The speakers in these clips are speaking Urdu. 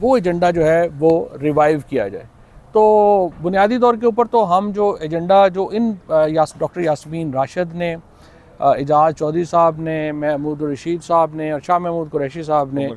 وہ ایجنڈا جو ہے وہ ریوائیو کیا جائے. تو بنیادی طور کے اوپر تو ہم جو ایجنڈا جو ان ڈاکٹر یاسمین راشد نے، اعجاز چودھری صاحب نے، محمود رشید صاحب نے اور شاہ محمود قریشی صاحب نے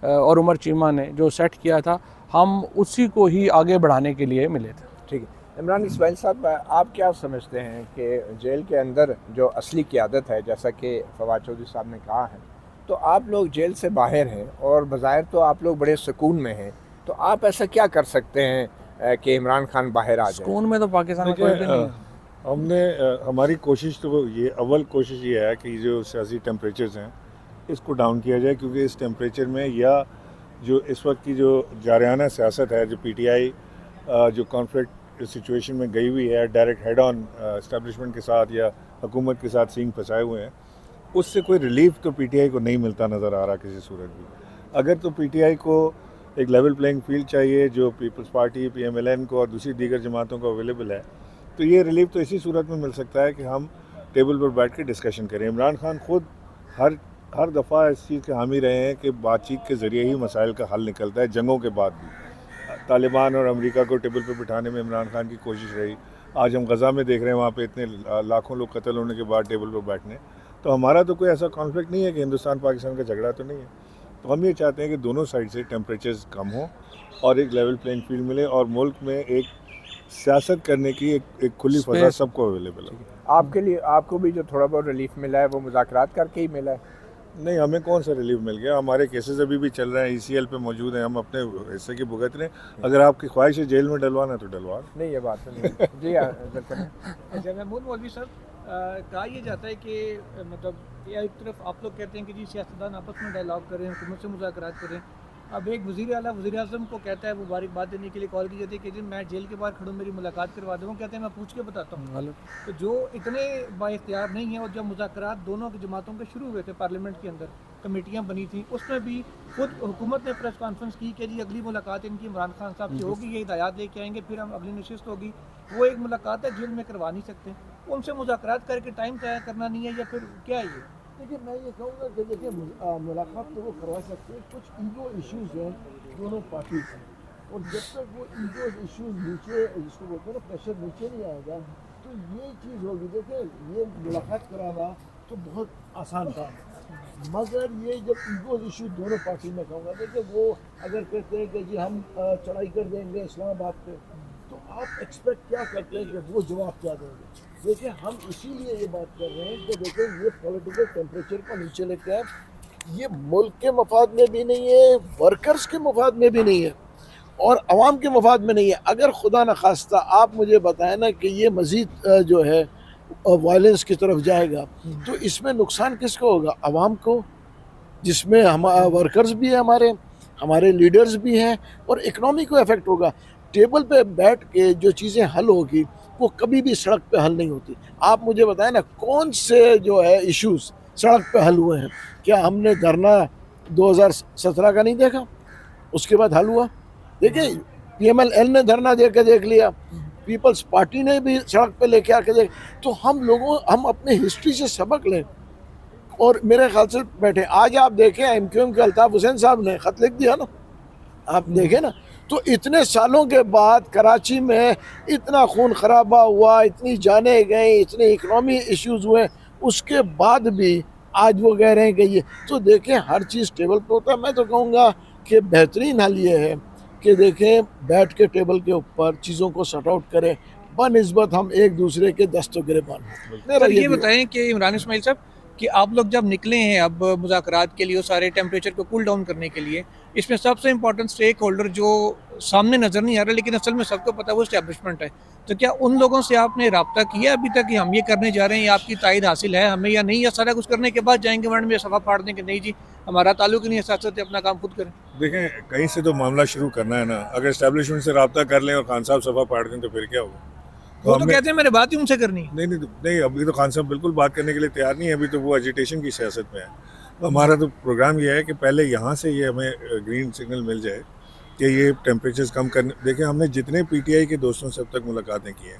اور عمر چیمہ نے جو سیٹ کیا تھا، ہم اسی کو ہی آگے بڑھانے کے لیے ملے تھے. ٹھیک ہے. عمران اسماعیل صاحب، آپ کیا سمجھتے ہیں کہ جیل کے اندر جو اصلی قیادت ہے، جیسا کہ فواد چودھری صاحب نے کہا ہے، تو آپ لوگ جیل سے باہر ہیں اور بظاہر تو آپ لوگ بڑے سکون میں ہیں، تو آپ ایسا کیا کر سکتے ہیں کہ عمران خان باہر آ جائے؟ سکون میں تو پاکستان میں کوئی بھی نہیں ہے. ہم نے ہماری کوشش تو اول کوشش یہ ہے کہ جو سیاسی ٹیمپریچرز ہیں اس کو ڈاؤن کیا جائے، کیونکہ اس ٹیمپریچر میں یا جو اس وقت کی جو جارحانہ سیاست ہے، جو پی ٹی آئی جو کانفلکٹ سچویشن میں گئی ہوئی ہے، ڈائریکٹ ہیڈ آن اسٹیبلشمنٹ کے ساتھ یا حکومت کے ساتھ سینگ پھنسائے ہوئے ہیں، اس سے کوئی ریلیف تو پی ٹی آئی کو نہیں ملتا نظر آ رہا کسی صورت بھی. اگر تو پی ٹی آئی کو ایک لیول پلینگ فیلڈ چاہیے جو Peoples Party, P M L N کو اور دوسری دیگر جماعتوں کو اویلیبل ہے، تو یہ ریلیف تو اسی صورت میں مل سکتا ہے کہ ہم ٹیبل پر بیٹھ کے ڈسکشن کریں. عمران خان خود ہر دفعہ اس چیز کے حامی رہے ہیں کہ بات چیت کے ذریعے ہی مسائل کا حل نکلتا ہے، جنگوں کے بعد بھی. طالبان اور امریکہ کو ٹیبل پر بٹھانے میں عمران خان کی کوشش رہی. آج ہم غزہ میں دیکھ رہے ہیں، وہاں پہ اتنے لاکھوں لوگ قتل ہونے کے بعد ٹیبل پر بیٹھنے. تو ہمارا تو کوئی ایسا کانفلکٹ نہیں ہے کہ ہندوستان پاکستان کا جھگڑا تو نہیں ہے. تو ہم یہ چاہتے ہیں کہ دونوں سائڈ سے ٹیمپریچرز کم ہوں اور ایک لیول پلینگ فیلڈ ملے اور ملک میں ایک سیاست کرنے کی ایک کھلی فضا سب کو اویلیبل ہے. آپ کے لیے، آپ کو بھی جو تھوڑا بہت ریلیف ملا ہے وہ مذاکرات کر کے ہی ملا ہے؟ نہیں، ہمیں کون سا ریلیف مل گیا؟ ہمارے کیسز ابھی بھی چل رہے ہیں، ای سی ایل پہ موجود ہیں، ہم اپنے حصے کی بھگت رہے ہیں. اگر آپ کی خواہش ہے جیل میں ڈلوانا تو ڈلوا. نہیں، یہ بات نہیں. جی محمود مولوی صاحب، کہا یہ جاتا ہے کہ مطلب ایک طرف آپ لوگ کہتے ہیں کہ جی سیاستدان آپس میں ڈائلاگ کریں، حکومت سے مذاکرات کریں. اب ایک وزیر اعلیٰ وزیر اعظم کو کہتا ہے، مبارکباد دینے کے لیے کال کی جاتی ہے کہ جی میں جیل کے باہر کھڑوں، میری ملاقات کروا دوں. کہتے ہیں میں پوچھ کے بتاتا ہوں. تو جو اتنے با اختیار نہیں ہیں، اور جب مذاکرات دونوں کی جماعتوں کے شروع ہوئے تھے پارلیمنٹ کے اندر، کمیٹیاں بنی تھیں، اس میں بھی خود حکومت نے پریس کانفرنس کی کہ جی اگلی ملاقات ان کی عمران خان صاحب سے ہوگی، یہ ہدایات دے کے آئیں گے، پھر ہم اگلی نشست ہوگی. وہ ایک ملاقات ہے، جیل میں کروا نہیں سکتے. ان سے مذاکرات کر کے ٹائم طے کرنا نہیں ہے، یا پھر کیا ہے یہ؟ دیکھیے، میں یہ کہوں گا کہ دیکھیے ملاقات تو وہ کروا سکتے ہیں، کچھ ایگو ایشوز ہیں دونوں پارٹیز ہیں، اور جب تک وہ ایگو ایشوز نیچے، جس کو بولتے ہیں نا پریشر نیچے نہیں آئے گا تو یہ چیز ہوگی. دیکھیں یہ ملاقات کرانا تو بہت آسان کام ہے، مگر یہ جب ایگو ایشو دونوں پارٹی میں کہوں گا، دیکھیں وہ اگر کہتے ہیں کہ جی ہم چڑھائی کر دیں گے اسلام آباد پہ، تو آپ ایکسپیکٹ کیا کرتے ہیں کہ وہ جواب کیا دیں گے؟ دیکھیں ہم اسی لیے یہ بات کر رہے ہیں کہ دیکھیں یہ پولیٹیکل ٹیمپریچر کو نیچے لے کے یہ ملک کے مفاد میں بھی نہیں ہے، ورکرز کے مفاد میں بھی نہیں ہے، اور عوام کے مفاد میں نہیں ہے. اگر خدا نخواستہ آپ مجھے بتائیں نا کہ یہ مزید جو ہے وائلنس کی طرف جائے گا، تو اس میں نقصان کس کو ہوگا؟ عوام کو، جس میں ورکرز بھی ہیں، ہمارے لیڈرز بھی ہیں، اور اکنامی کو افیکٹ ہوگا. ٹیبل پہ بیٹھ کے جو چیزیں حل ہوگی وہ کبھی بھی سڑک پہ حل نہیں ہوتی. آپ مجھے بتائیں نا کون سے جو ہے ایشوز سڑک پہ حل ہوئے ہیں؟ کیا ہم نے دھرنا 2017 کا نہیں دیکھا؟ اس کے بعد حل ہوا. دیکھیں پی ایم ایل این نے دھرنا دے کے دیکھ لیا، پیپلز پارٹی نے بھی سڑک پہ لے کے آ کے دیکھ. تو ہم اپنے ہسٹری سے سبق لیں اور میرے خیال سے بیٹھے. آج آپ دیکھیں ایم کیو ایم کے الطاف حسین صاحب نے خط لکھ دیا نا، آپ دیکھیں نا. تو اتنے سالوں کے بعد کراچی میں اتنا خون خرابہ ہوا، اتنی جانیں گئیں، اتنے اکنامی ایشوز ہوئے، اس کے بعد بھی آج وہ کہہ رہے ہیں کہ یہ. تو دیکھیں ہر چیز ٹیبل پہ ہوتا ہے. میں تو کہوں گا کہ بہترین حل یہ ہے کہ دیکھیں بیٹھ کے ٹیبل کے اوپر چیزوں کو سٹ آؤٹ کریں، بنسبت ہم ایک دوسرے کے دست و گریبان. سر یہ بتائیں کہ عمران اسماعیل صاحب کہ آپ لوگ جب نکلے ہیں اب مذاکرات کے لیے، سارے ٹیمپریچر کو کول ڈاؤن کرنے کے لیے، اس میں سب سے امپورٹنٹ اسٹیک ہولڈر جو سامنے نظر نہیں آ رہا لیکن اصل میں سب کو پتہ وہ اسٹیبلشمنٹ ہے، تو کیا ان لوگوں سے آپ نے رابطہ کیا ابھی تک کہ ہم یہ کرنے جا رہے ہیں، یا آپ کی تائید حاصل ہے ہمیں یا نہیں، یا سارا کچھ کرنے کے بعد جائیں گے ورنہ میں صفحہ پھاڑ دیں کہ نہیں جی ہمارا تعلق نہیں ہے سیاست سے، اپنا کام خود کریں؟ دیکھیں کہیں سے تو معاملہ شروع کرنا ہے نا. اگر اسٹیبلشمنٹ سے رابطہ کر لیں اور خان صاحب صفحہ پھاڑ دیں تو پھر کیا ہوگا؟ وہ تو کہتے ہیں میرے بات ہی ان سے کرنی. نہیں، ابھی تو خان صاحب بالکل بات کرنے کے لیے تیار نہیں ہے. ابھی تو وہ ایجیٹیشن کی سیاست میں ہے. ہمارا تو پروگرام یہ ہے کہ پہلے یہاں سے یہ ہمیں گرین سگنل مل جائے کہ یہ ٹیمپریچرز کم کرنے. دیکھیں ہم نے جتنے پی ٹی آئی کے دوستوں سے اب تک ملاقاتیں کی ہیں،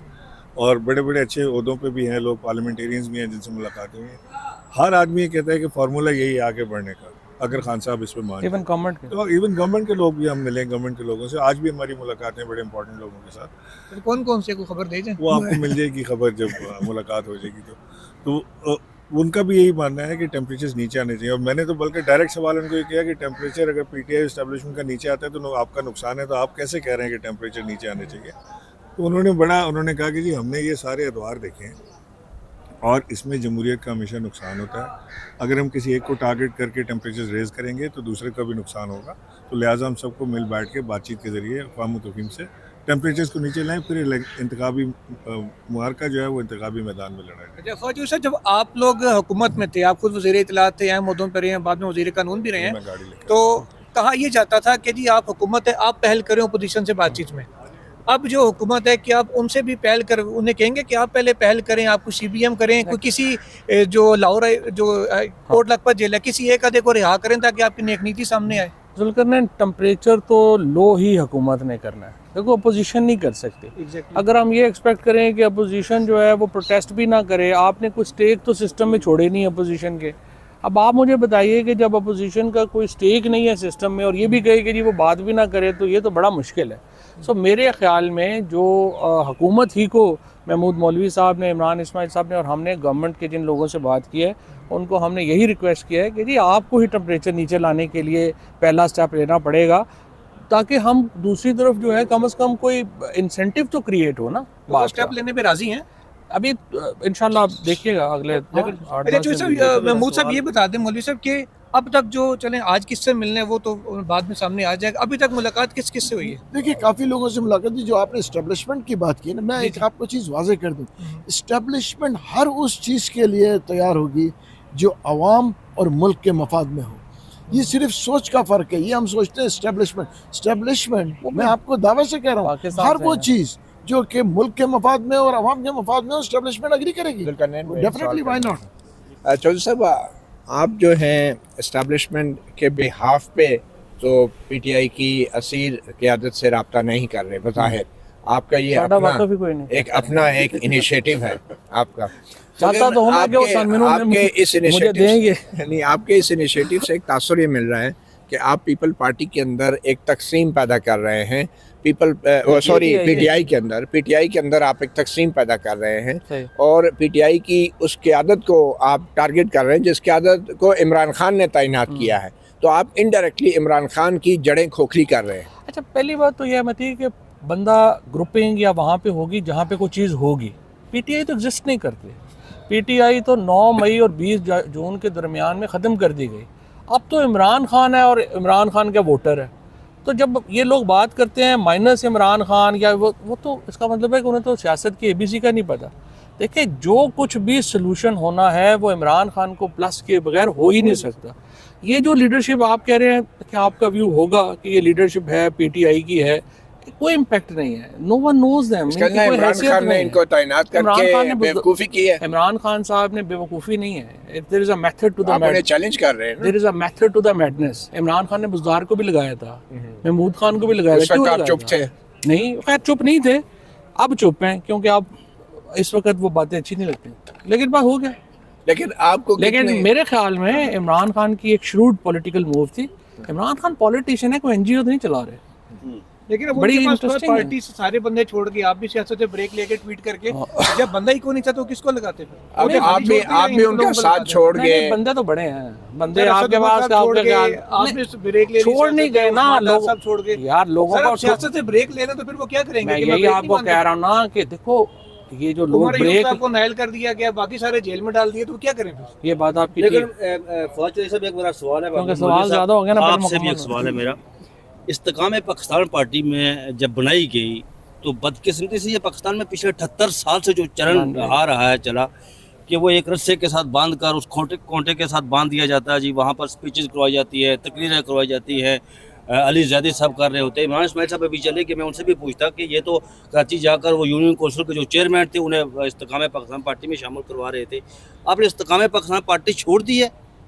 اور بڑے بڑے اچھے عہدوں پہ بھی ہیں لوگ، پارلیمنٹیرینز بھی ہیں جن سے ملاقاتیں ہوئی ہیں، ہر آدمی یہ کہتا ہے کہ فارمولا یہی ہے آگے بڑھنے کا، اگر خان صاحب اس پہ مان ایون گورنمنٹ کے تو ایون گورنمنٹ کے لوگ بھی ہم ملیں، گورنمنٹ کے لوگوں سے آج بھی ہماری ملاقاتیں بڑے امپورٹنٹ لوگوں کے ساتھ، پھر کون کون سے کوئی خبر دے جائیں؟ وہ آپ کو مل جائے گی خبر جب ملاقات ہو جائے گی تو ان کا بھی یہی ماننا ہے کہ ٹیمپریچرز نیچے آنے چاہیے. اور میں نے تو بلکہ ڈائریکٹ سوال ان کو یہ کیا کہ ٹیمپریچر اگر پی ٹی آئی اسٹیبلشمنٹ کا نیچے آتا ہے تو آپ کا نقصان ہے، تو آپ کیسے کہہ رہے ہیں کہ ٹیمپریچر نیچے آنے چاہیے. تو انہوں نے کہا کہ جی ہم نے یہ سارے ادوار دیکھے ہیں اور اس میں جمہوریت کا ہمیشہ نقصان ہوتا ہے. اگر ہم کسی ایک کو ٹارگٹ کر کے ٹیمپریچر ریز کریں گے تو دوسرے کا بھی نقصان ہوگا، تو لہٰذا ہم سب کو مل بیٹھ کے بات چیت کے ذریعے اقوام متفقین سے ٹیمپریچرز کو نیچے لائیں، پھر انتخابی معرکہ جو ہے وہ انتخابی میدان میں لڑا جائے. اچھا فوجی صاحب، جب آپ لوگ حکومت میں تھے، آپ خود وزیر اطلاعات تھے، اہم عہدوں پہ رہے ہیں، بعد میں وزیر قانون بھی رہے ہیں، میں گاڑی لے کے تو کہا یہ جاتا تھا کہ جی آپ حکومت ہے، آپ پہل کریں اپوزیشن سے بات چیت میں. اب جو حکومت ہے کہ آپ ان سے بھی پہل کر انہیں کہیں گے کہ آپ پہلے پہل کریں، آپ کو سی بی ایم کریں، کوئی کسی جو لاہور جو کوٹ لکھپت جیل ہے کسی ایک آدھے کو رہا کریں تاکہ آپ کی نیک نیتی سامنے آئے. ذوالقرنین ٹمپریچر تو لو ہی حکومت نے کرنا ہے، دیکھو اپوزیشن نہیں کر سکتی. اگر ہم یہ ایکسپیکٹ کریں کہ اپوزیشن جو ہے وہ پروٹیسٹ بھی نہ کرے، آپ نے کچھ سٹیک تو سسٹم میں چھوڑے نہیں اپوزیشن کے. اب آپ مجھے بتائیے کہ جب اپوزیشن کا کوئی سٹیک نہیں ہے سسٹم میں اور یہ بھی کہے کہ جی وہ بات بھی نہ کرے تو یہ تو بڑا مشکل ہے. سو میرے خیال میں جو حکومت ہی کو محمود مولوی صاحب نے، عمران اسماعیل صاحب نے اور ہم نے گورنمنٹ کے جن لوگوں سے بات کی ہے ان کو ہم نے یہی ریکویسٹ کیا ہے کہ جی آپ کو ہی ٹمپریچر نیچے لانے کے لیے پہلا سٹیپ لینا پڑے گا، تاکہ ہم دوسری طرف جو ہے کم از کم کوئی انسینٹیو تو کریٹ ہو نا. وہ اسٹیپ لینے پہ راضی ہیں ابھی انشاءاللہ آپ دیکھیے گا اگلے محمود صاحب یہ بتا دیں مولوی صاحب کہ اب تک جو چلیں آج کس سے ملنے وہ تو بعد میں سامنے آ جائے گا، ابھی تک ملاقات کس کس سے ہوئی ہے؟ دیکھیے کافی لوگوں سے ملاقات ہوئی. جو آپ نے اسٹیبلشمنٹ کی بات کی نا، میں ایک آپ کو چیز واضح کر دوں، اسٹیبلشمنٹ ہر اس چیز کے لیے تیار ہوگی جو عوام اور ملک کے مفاد میں ہو. یہ صرف سوچ کا فرق ہے. یہ ہم سوچتے ہیں اسٹیبلشمنٹ میں آپ کو دعوے سے کہہ رہا ہوں ہر وہ چیز جو کہ ملک کے مفاد میں اور عوام کے مفاد میں اسٹیبلشمنٹ اگری کرے گی. Definitely Y not. چودھری صاحب آپ جو ہیں اسٹیبلشمنٹ کے بہاف پہ تو پی ٹی آئی کی اسیر قیادت سے رابطہ نہیں کر رہے بظاہر. آپ کا یہ اپنا ایک انیشیٹو ہے آپ کا. چاہتا تو ہوں کہ وہ آپ کے اس انیشیٹو سے ایک تاثر یہ مل رہا ہے کہ آپ پیپل پارٹی کے اندر ایک تقسیم پیدا کر رہے ہیں، پی ٹی آئی کے اندر آپ ایک تقسیم پیدا کر رہے ہیں اور پی ٹی آئی کی اس قیادت کو آپ ٹارگٹ کر رہے ہیں جس قیادت کو عمران خان نے تعینات کیا ہے. تو آپ انڈائریکٹلی عمران خان کی جڑیں کھوکھلی کر رہے ہیں. اچھا پہلی بات تو یہ مت کہ بندہ گروپنگ یا وہاں پہ ہوگی جہاں پہ کوئی چیز ہوگی. پی ٹی آئی تو ایگزسٹ نہیں کرتی. پی ٹی آئی تو 9 مئی اور 20 جون کے درمیان میں ختم کر دی گئی. اب تو عمران خان ہے اور عمران خان کا ووٹر ہے. تو جب یہ لوگ بات کرتے ہیں مائنس عمران خان یا وہ تو اس کا مطلب ہے کہ انہیں تو سیاست کی اے بی سی کا نہیں پتہ. دیکھیں جو کچھ بھی سلوشن ہونا ہے وہ عمران خان کو پلس کے بغیر ہو ہی نہیں سکتا. یہ جو لیڈرشپ آپ کہہ رہے ہیں کہ آپ کا ویو ہوگا کہ یہ لیڈرشپ ہے پی ٹی آئی کی ہے، کوئی امپیکٹ نہیں ہے. No one knows them. Imran Khan نے ان کو تعینات کر کے بیوقوفی کی ہے. عمران خان صاحب نے بیوقوفی نہیں ہے. There is a method to the madness. آپ انہیں چیلنج کر رہے ہیں. There is a method to the madness. Imran Khan نے بزدار کو بھی لگایا تھا، محمود خان کو بھی لگایا تھا. کیوں آپ چپ تھے؟ نہیں خیر چپ نہیں تھے، اب چپ ہیں کیونکہ اب اس وقت وہ باتیں اچھی نہیں لگتی. لیکن بات ہو گیا. لیکن میرے خیال میں عمران خان کی ایک شروڈ پولیٹیکل موو تھی. عمران خان پولیٹیشین ہے، کوئی این جی او نہیں چلا رہے. لیکن بڑی پارٹی سے سارے بندے چھوڑ کے آپ بھی سیاست سے بریک لے کے ٹویٹ کر کے جب بندہ ہی کو نہیں چاہتا تو کس کو لگاتے پھر؟ آپ بھی ان کا ساتھ چھوڑ گئے. بندے تو بڑے ہیں، بندے آپ کے پاس چھوڑ نہیں گئے نا لوگ، سب چھوڑ گئے یار. لوگوں کو سیاست سے بریک لینا تو پھر وہ کیا کریں گے؟ میں یہی آپ کو کہہ رہا ہوں نا کہ دیکھو یہ جو لوگ بریک کو نائل کر دیا گیا، باقی سارے جیل میں ڈال دیے، تو کیا کریں پھر؟ یہ بات آپ کی. لیکن فوج چودھری صاحب ایک میرا سوال ہے، کیونکہ سوال زیادہ ہو گیا نا. آپ سے بھی ایک سوال ہے میرا. استقام پاکستان پارٹی میں جب بنائی گئی تو بدقسمتی سے یہ پاکستان میں پچھلے 78 سال سے جو چلن آ رہا ہے چلا کہ وہ ایک رسے کے ساتھ باندھ کر اس کونٹے کے ساتھ باندھ دیا جاتا ہے جی. وہاں پر اسپیچز کروائی جاتی ہے، تقریریں کروائی جاتی ہے. علی زیدی صاحب کر رہے ہوتے ہیں. عمران اسماعیل صاحب ابھی چلے کہ میں ان سے بھی پوچھتا کہ یہ تو کراچی جا کر وہ یونین کونسل کے جو چیئرمین تھے انہیں استقام پاکستان پارٹی میں شامل کروا رہے تھے. آپ نے استقام پاکستان پارٹی چھوڑ دی ہے